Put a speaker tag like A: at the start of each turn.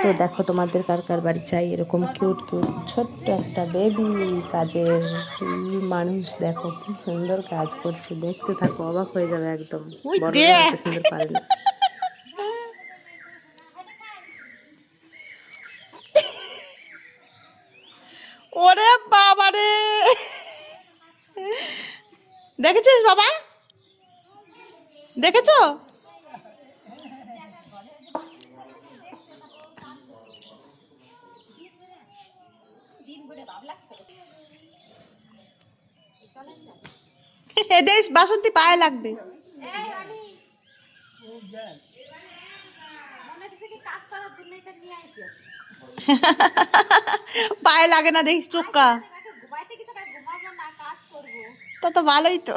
A: তো দেখো তোমাদের কার কার বাড়ি চাই এরকম কিউট কিউট ছোট্ট একটা বেবি কাজের মানুষ। দেখো কি সুন্দর কাজ করছে, দেখতে থাকো, অবাক হয়ে যাবে একদম। বড়রা এত সুন্দর পারে না।
B: ওরে বাবা রে, দেখেছিস বাবা, দেখেছো? এ দেশ বাসন্তী পায়ে লাগবে। পায়ে লাগে না দেখিস, চুক্কা তা তো ভালোই তো।